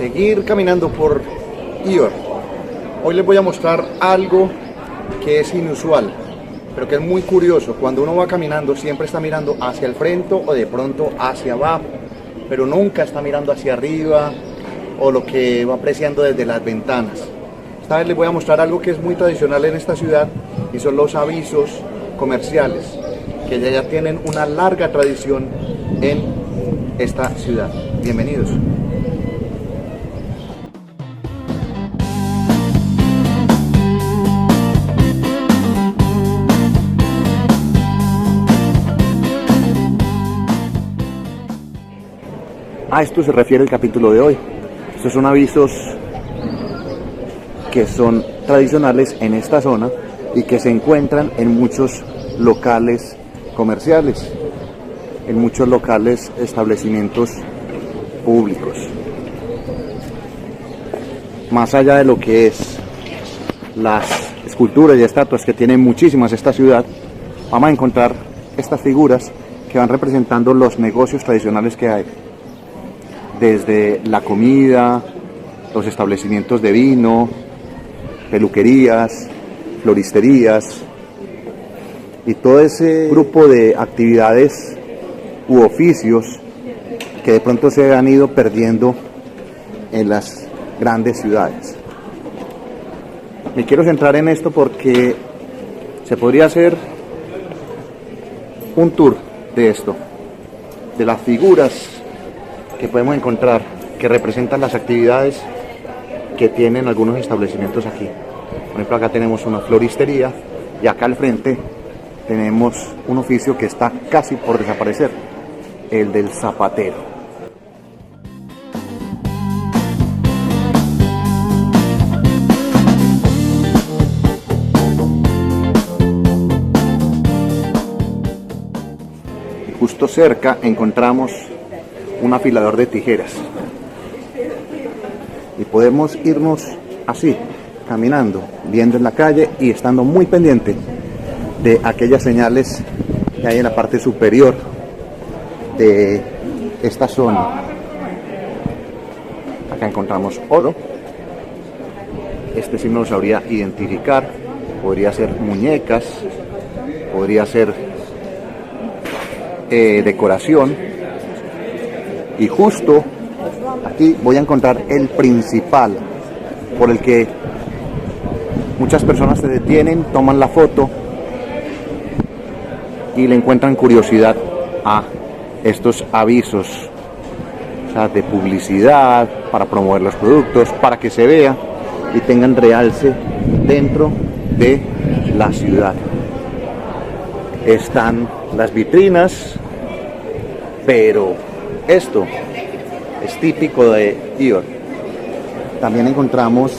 seguir caminando por Ior. Hoy les voy a mostrar algo que es inusual, pero que es muy curioso. Cuando uno va caminando siempre está mirando hacia el frente o de pronto hacia abajo, pero nunca está mirando hacia arriba o lo que va apreciando desde las ventanas. Esta vez les voy a mostrar algo que es muy tradicional en esta ciudad y son los avisos comerciales, que ya tienen una larga tradición en esta ciudad. Bienvenidos. A esto se refiere el capítulo de hoy. Estos son avisos que son tradicionales en esta zona y que se encuentran en muchos locales comerciales, en muchos locales, establecimientos públicos. Más allá de lo que es las esculturas y estatuas que tienen muchísimas esta ciudad, vamos a encontrar estas figuras que van representando los negocios tradicionales que hay. Desde la comida, los establecimientos de vino, peluquerías, floristerías y todo ese grupo de actividades u oficios que de pronto se han ido perdiendo en las grandes ciudades. Me quiero centrar en esto porque se podría hacer un tour de esto, de las figuras que podemos encontrar que representan las actividades que tienen algunos establecimientos aquí. Por ejemplo, acá tenemos una floristería y acá al frente tenemos un oficio que está casi por desaparecer, el del zapatero. Justo cerca encontramos un afilador de tijeras y podemos irnos así, caminando, viendo en la calle y estando muy pendiente de aquellas señales que hay en la parte superior de esta zona. Acá encontramos oro. Este sí me lo sabría identificar. Podría ser muñecas, podría ser decoración. Y justo aquí voy a encontrar el principal, por el que muchas personas se detienen, toman la foto y le encuentran curiosidad a estos avisos, o sea, de publicidad, para promover los productos, para que se vea y tengan realce dentro de la ciudad. Están las vitrinas, pero esto es típico de Ior. También encontramos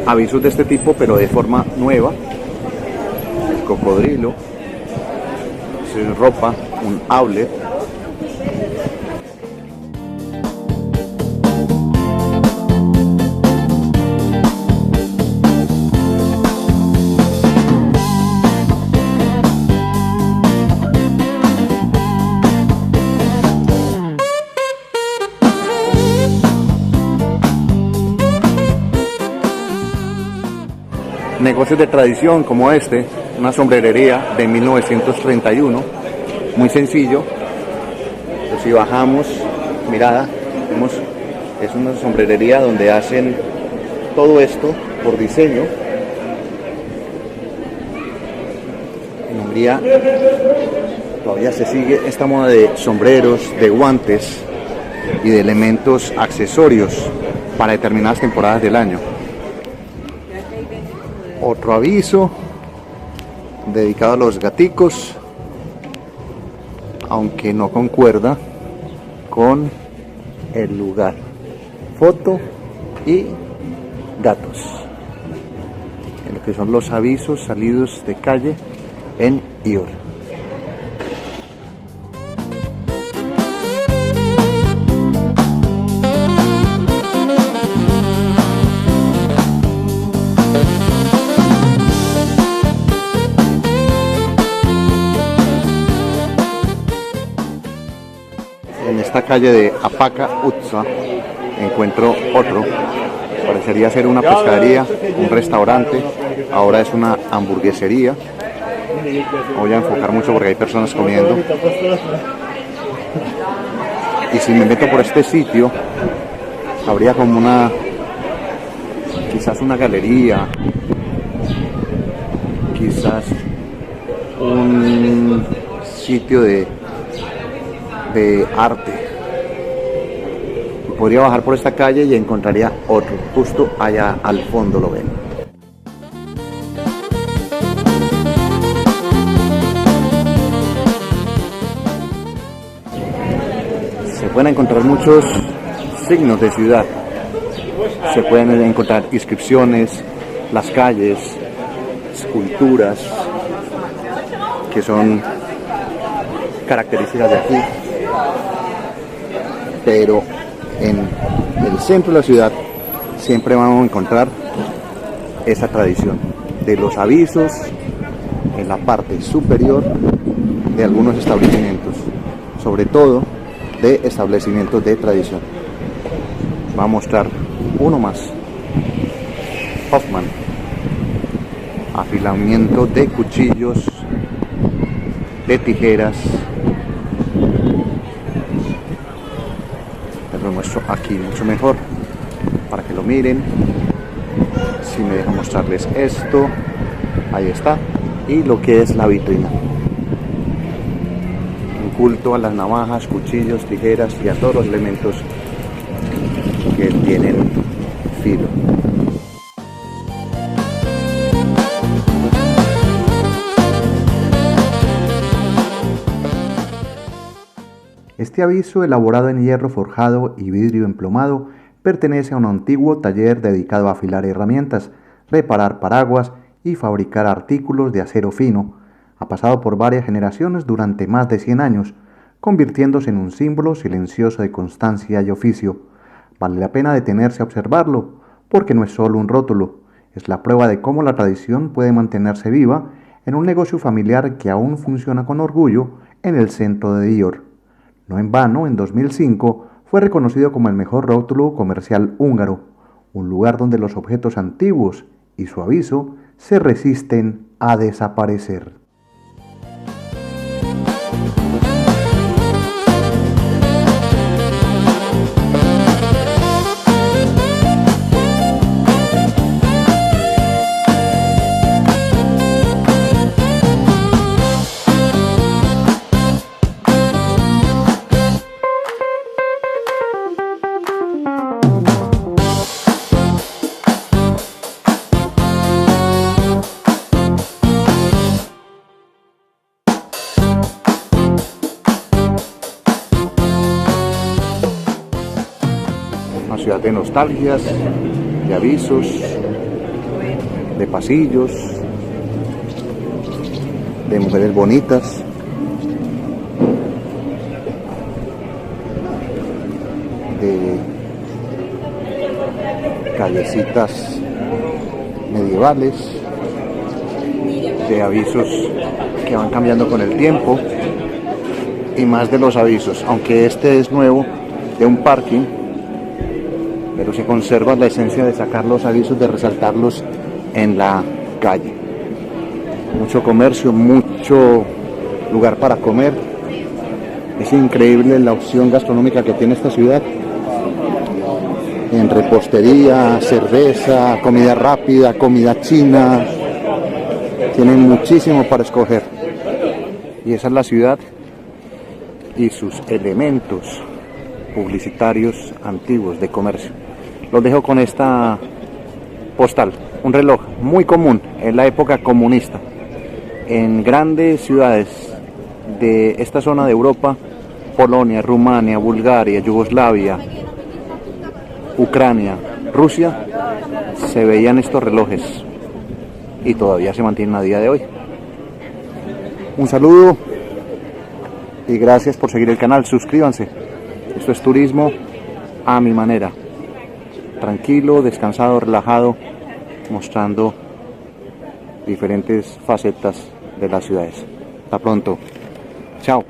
avisos de este tipo, pero de forma nueva. El cocodrilo, sin ropa, un outlet. Negocios de tradición como este, una sombrerería de 1931, muy sencillo. Pues si bajamos, mirada, vemos, es una sombrerería donde hacen todo esto por diseño. En Hungría todavía se sigue esta moda de sombreros, de guantes y de elementos accesorios para determinadas temporadas del año. Otro aviso dedicado a los gaticos, aunque no concuerda con el lugar. Foto y gatos, en lo que son los avisos salidos de calle en Ior. esta calle de Apaca Utsa encuentro otro. Parecería ser una pescadería, un restaurante, ahora es una hamburguesería. Voy a enfocar mucho porque hay personas comiendo. Y si me meto por este sitio, habría como quizás una galería, quizás un sitio de arte. Podría bajar por esta calle y encontraría otro, justo allá al fondo lo ven. Se pueden encontrar muchos signos de ciudad. Se pueden encontrar inscripciones, las calles, esculturas que son características de aquí. Pero en el centro de la ciudad siempre vamos a encontrar esa tradición de los avisos en la parte superior de algunos establecimientos, sobre todo de establecimientos de tradición. Va a mostrar uno más. Hoffman, afilamiento de cuchillos, de tijeras. Lo muestro aquí mucho mejor para que lo miren. Si me deja mostrarles esto, ahí está, y lo que es la vitrina, un culto a las navajas, cuchillos, tijeras y a todos los elementos que tienen filo. Este aviso, elaborado en hierro forjado y vidrio emplomado, pertenece a un antiguo taller dedicado a afilar herramientas, reparar paraguas y fabricar artículos de acero fino. Ha pasado por varias generaciones durante más de 100 años, convirtiéndose en un símbolo silencioso de constancia y oficio. Vale la pena detenerse a observarlo, porque no es solo un rótulo, es la prueba de cómo la tradición puede mantenerse viva en un negocio familiar que aún funciona con orgullo en el centro de Dior. No en vano, en 2005 fue reconocido como el mejor rótulo comercial húngaro, un lugar donde los objetos antiguos y su aviso se resisten a desaparecer. Una ciudad de nostalgias, de avisos, de pasillos, de mujeres bonitas, de callecitas medievales, de avisos que van cambiando con el tiempo y más de los avisos, aunque este es nuevo, de un parking, pero se conserva la esencia de sacar los avisos, de resaltarlos en la calle. Mucho comercio, mucho lugar para comer. Es increíble la opción gastronómica que tiene esta ciudad. En repostería, cerveza, comida rápida, comida china. Tienen muchísimo para escoger. Y esa es la ciudad y sus elementos publicitarios antiguos de comercio. Los dejo con esta postal, un reloj muy común en la época comunista en grandes ciudades de esta zona de Europa: Polonia, Rumania, Bulgaria, Yugoslavia, Ucrania, Rusia. Se veían estos relojes y todavía se mantienen a día de hoy. Un saludo y gracias por seguir el canal. Suscríbanse. Esto es turismo a mi manera, tranquilo, descansado, relajado, mostrando diferentes facetas de las ciudades. Hasta pronto. Chao.